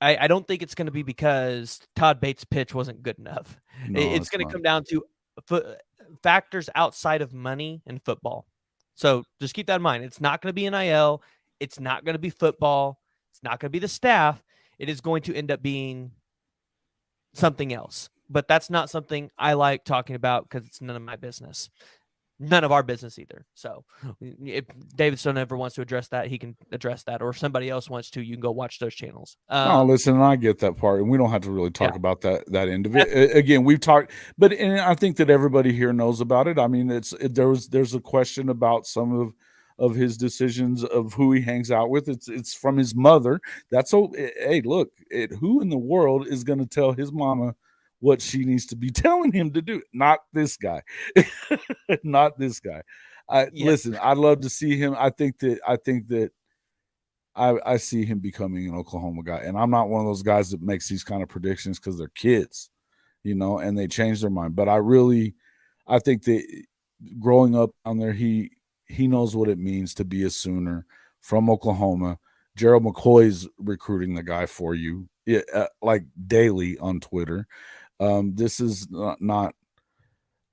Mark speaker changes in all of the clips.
Speaker 1: I don't think it's going to be because Todd Bates' pitch wasn't good enough.
Speaker 2: No,
Speaker 1: It's
Speaker 2: it's
Speaker 1: going to
Speaker 2: not.
Speaker 1: come down to factors outside of money and football. So just keep that in mind. It's not going to be NIL. It's not going to be football. It's not going to be the staff. It is going to end up being something else. But that's not something I like talking about because it's none of my business. None of our business either. So if David Stone ever wants to address that, he can address that. Or if somebody else wants to, you can go watch those channels.
Speaker 2: No, listen, I get that part, and we don't have to really
Speaker 1: Yeah.
Speaker 2: talk about that end of it. Again, we've talked, but and I think that everybody here knows about it. I mean, there's a question about some of his decisions of who he hangs out with. It's from his mother. That's so. Hey, look, who in the world is going to tell his mama what she needs to be telling him to do? Not this guy, not this guy.
Speaker 1: Yeah.
Speaker 2: Listen, I'd love to see him. I think that I see him becoming an Oklahoma guy. And I'm not one of those guys that makes these kind of predictions because they're kids, and they change their mind. But I think that growing up down there, he knows what it means to be a Sooner from Oklahoma. Gerald McCoy's recruiting the guy for you, like daily on Twitter. This is not.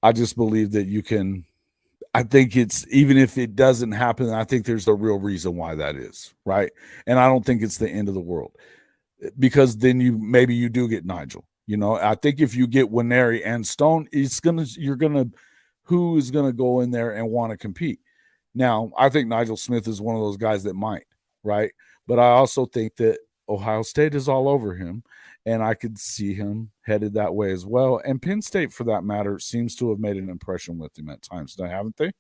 Speaker 2: I just believe that you can. I think it's even if it doesn't happen, I think there's a real reason why that is, right? And I don't think it's the end of the world because then maybe you do get Nigel. I think if you get Winery and Stone, who is gonna go in there and want to compete? Now, I think Nigel Smith is one of those guys that might, right? But I also think that Ohio State is all over him, and I could see him headed that way as well. And Penn State, for that matter, seems to have made an impression with him at times, haven't they?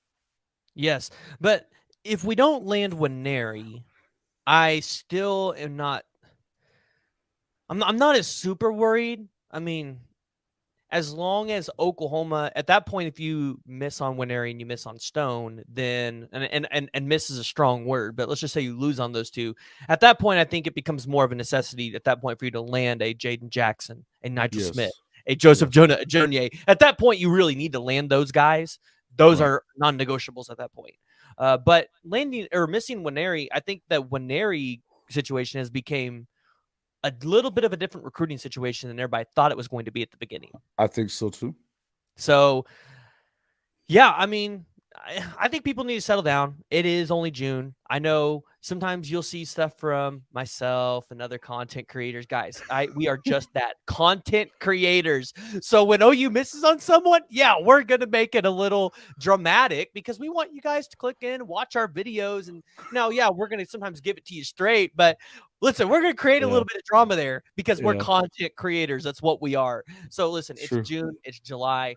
Speaker 1: Yes. But if we don't land Winery, I still am not. I'm not as super worried. I mean, as long as Oklahoma at that point, if you miss on Winery and you miss on Stone, then and miss is a strong word, but let's just say you lose on those two. At that point, I think it becomes more of a necessity at that point for you to land a Jaden Jackson, a Nigel Smith,
Speaker 2: Yes.
Speaker 1: a Joseph
Speaker 2: Yes.
Speaker 1: Jonier. At that point, you really need to land those guys. Those
Speaker 2: Right.
Speaker 1: are non-negotiables at that point. But landing or missing Winery, I think that Winery situation has became a little bit of a different recruiting situation than everybody thought it was going to be at the beginning.
Speaker 2: I think so too.
Speaker 1: So, yeah, I mean, I think people need to settle down. It is only June. I know sometimes you'll see stuff from myself and other content creators. Guys, we are just that content creators. So when OU misses on someone, yeah, we're gonna make it a little dramatic because we want you guys to click in, watch our videos, and now, yeah, we're gonna sometimes give it to you straight, but listen, we're gonna create a
Speaker 2: Yeah.
Speaker 1: little bit of drama there because we're
Speaker 2: Yeah.
Speaker 1: content creators. That's what we are. So listen,
Speaker 2: It's
Speaker 1: it's
Speaker 2: true.
Speaker 1: June, it's July.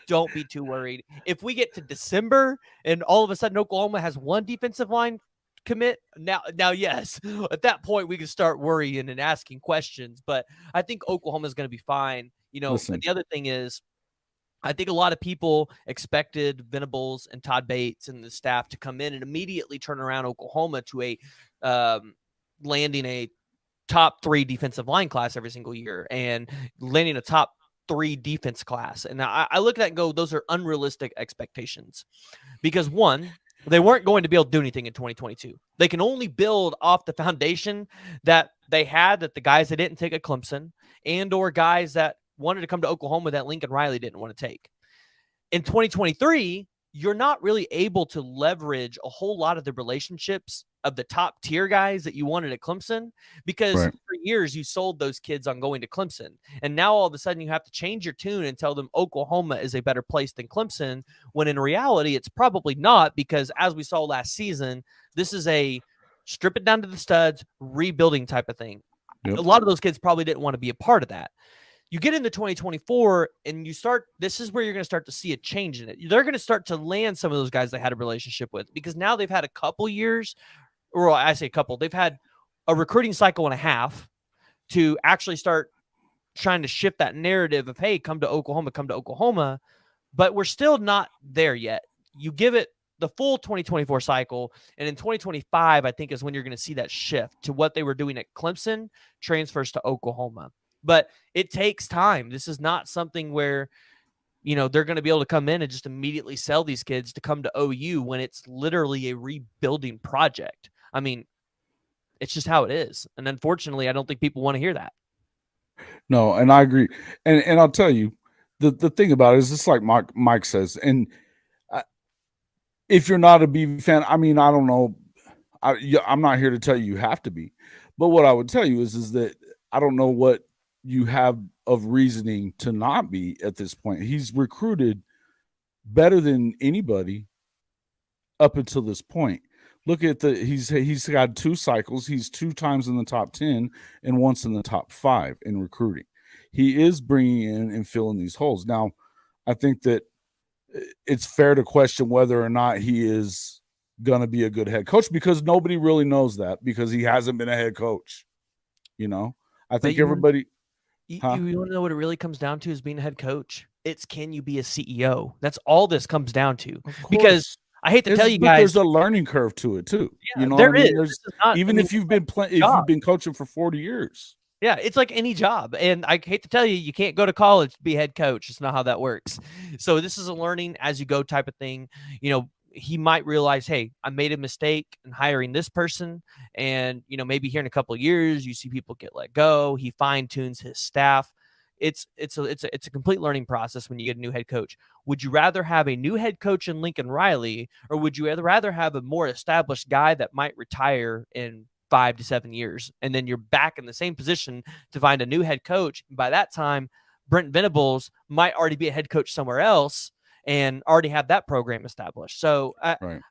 Speaker 1: Don't be too worried. If we get to December and all of a sudden Oklahoma has one defensive line commit, now yes, at that point we can start worrying and asking questions. But I think Oklahoma is going to be fine.
Speaker 2: Listen,
Speaker 1: The other thing is I think a lot of people expected Venables and Todd Bates and the staff to come in and immediately turn around Oklahoma to a landing a top 3 defensive line class every single year and landing a top 3 defense class. And I look at that and go, those are unrealistic expectations because one, they weren't going to be able to do anything in 2022. They can only build off the foundation that they had, that the guys that didn't take at Clemson and or guys that wanted to come to Oklahoma that Lincoln Riley didn't want to take. In 2023, you're not really able to leverage a whole lot of the relationships of the top tier guys that you wanted at Clemson because
Speaker 2: right.
Speaker 1: for years you sold those kids on going to Clemson. And now all of a sudden you have to change your tune and tell them Oklahoma is a better place than Clemson, when in reality it's probably not, because as we saw last season, this is a strip it down to the studs, rebuilding type of thing.
Speaker 2: Yep.
Speaker 1: A lot of those kids probably didn't want to be a part of that. You get into 2024 and this is where you're going to start to see a change in it. They're going to start to land some of those guys they had a relationship with because now they've had a couple years, or I say a couple, they've had a recruiting cycle and a half to actually start trying to shift that narrative of, hey, come to Oklahoma. But we're still not there yet. You give it the full 2024 cycle, and in 2025, I think is when you're going to see that shift to what they were doing at Clemson transfers to Oklahoma. But it takes time. This is not something where, they're going to be able to come in and just immediately sell these kids to come to OU when it's literally a rebuilding project. I mean, It's just how it is. And unfortunately, I don't think people want to hear that.
Speaker 2: No, and I agree. And I'll tell you, the thing about it is, it's like Mike says, and if you're not a BV fan, I mean, I don't know. I'm not here to tell you have to be, but what I would tell you is that I don't know what you have of reasoning to not be at this point. He's recruited better than anybody up until this point. Look at he's got 2 cycles. He's 2 times in the top 10 and once in the top 5 in recruiting. He is bringing in and filling these holes. Now, I think that it's fair to question whether or not he is going to be a good head coach, because nobody really knows that, because he hasn't been a head coach. I think everybody.
Speaker 1: You want to know what it really comes down to is being a head coach. It's, can you be a CEO? That's all this comes down to. Because I hate to tell you guys,
Speaker 2: there's a learning curve to it too.
Speaker 1: Yeah, there is.
Speaker 2: Even if you've been if you've been coaching for 40 years.
Speaker 1: Yeah, it's like any job. And I hate to tell you, you can't go to college to be head coach. It's not how that works. So this is a learning as you go type of thing. He might realize, hey, I made a mistake in hiring this person. And, maybe here in a couple of years, you see people get let go. He fine tunes his staff. It's a complete learning process when you get a new head coach. Would you rather have a new head coach in Lincoln Riley, or would you rather have a more established guy that might retire in 5 to 7 years, and then you're back in the same position to find a new head coach? By that time, Brent Venables might already be a head coach somewhere else and already have that program established. So
Speaker 2: right.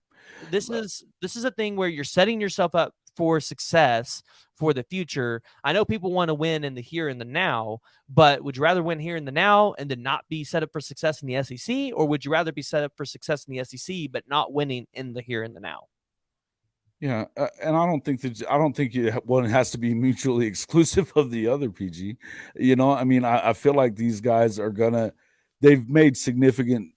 Speaker 1: This is a thing where you're setting yourself up for success for the future. I know people want to win in the here and the now, but would you rather win here in the now and then not be set up for success in the SEC, or would you rather be set up for success in the SEC but not winning in the here and the now?
Speaker 2: Yeah, and I don't think one has to be mutually exclusive of the other, PG. I mean, I feel like these guys they've made significant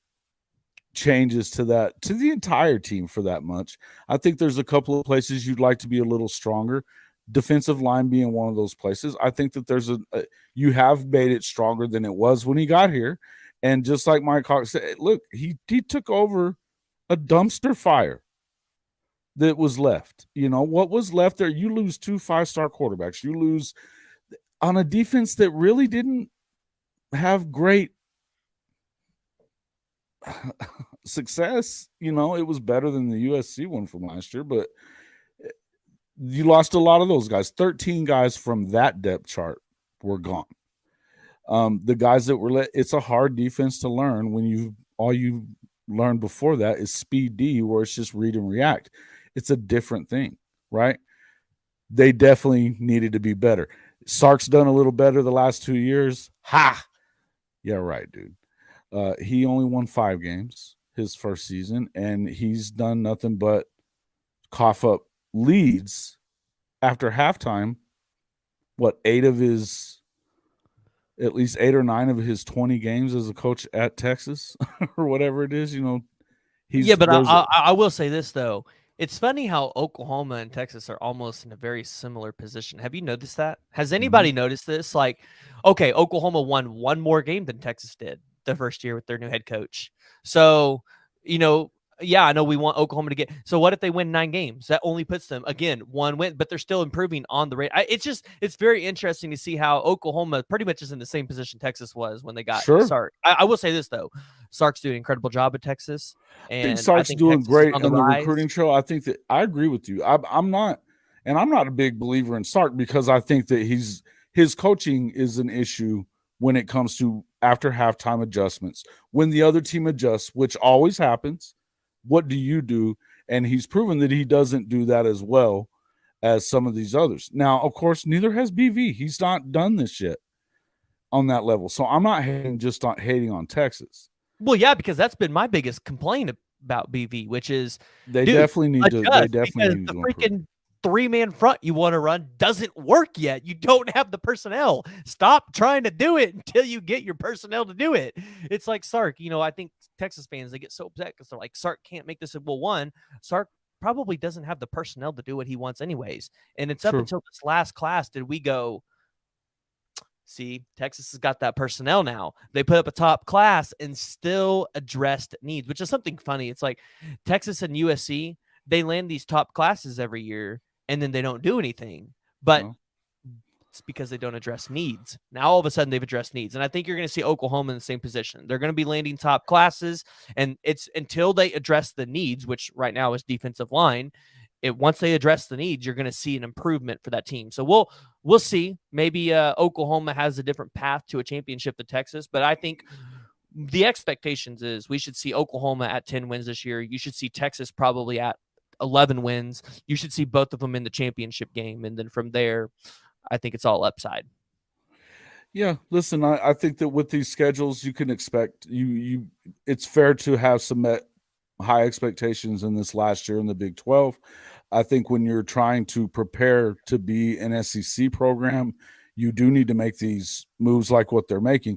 Speaker 2: changes to the entire team for that much. I think there's a couple of places you'd like to be a little stronger. Defensive line being one of those places. I think that you have made it stronger than it was when he got here. And just like Mike Hawk said, look, he took over a dumpster fire that was left. What was left there? You lose 2 5-star quarterbacks. You lose on a defense that really didn't have great success. It was better than the USC one from last year, but you lost a lot of those guys. 13 guys from that depth chart were gone. The guys that were it's a hard defense to learn when all you learned before that is speed D, where it's just read and react. It's a different thing, right? They definitely needed to be better. Sark's done a little better the last 2 years. Ha! Yeah, right, dude. He only won 5 games his first season, and he's done nothing but cough up leads after halftime. At least 8 or 9 of his 20 games as a coach at Texas or whatever it is,
Speaker 1: but I will say this, though. It's funny how Oklahoma and Texas are almost in a very similar position. Have you noticed that? Has anybody noticed this? Like, okay, Oklahoma won 1 more game than Texas did the first year with their new head coach. So, yeah, I know we want Oklahoma to get. So what if they win 9 games? That only puts them, again, 1 win, but they're still improving on the rate. It's very interesting to see how Oklahoma pretty much is in the same position Texas was when they got Sark. I will say this, though. Sark's doing an incredible job at Texas. And
Speaker 2: I think Sark's doing great on the recruiting show. I think that I agree with you. I'm not a big believer in Sark, because I think that his coaching is an issue when it comes to after halftime adjustments. When the other team adjusts, which always happens, what do you do? And he's proven that he doesn't do that as well as some of these others. Now, of course, neither has BV. He's not done this yet on that level. So I'm not hating on Texas.
Speaker 1: Well, yeah, because that's been my biggest complaint about BV, which is
Speaker 2: they definitely need to
Speaker 1: the freaking 3-man front you want to run doesn't work yet. You don't have the personnel. Stop trying to do it until you get your personnel to do it. It's like Sark. I think Texas fans, they get so upset because they're like, Sark can't make this. Well, one, Sark probably doesn't have the personnel to do what he wants anyways. And it's up until this last class did we go, see, Texas has got that personnel now. They put up a top class and still addressed needs, which is something funny. It's like Texas and USC, they land these top classes every year, and then they don't do anything. But
Speaker 2: No.
Speaker 1: it's because they don't address needs. Now all of a sudden they've addressed needs, and I think you're going to see Oklahoma in the same position. They're going to be landing top classes, and it's until they address the needs, which right now is defensive line. Once they address the needs, you're going to see an improvement for that team. So we'll see. Maybe Oklahoma has a different path to a championship than Texas, but I think the expectations is we should see Oklahoma at 10 wins this year. You should see Texas probably at 11 wins. You should see both of them in the championship game, and then from there, I think it's all upside.
Speaker 2: Yeah, listen, I think that with these schedules, you can expect it's fair to have some high expectations in this last year in the Big 12. I think when you're trying to prepare to be an SEC program, you do need to make these moves like what they're making.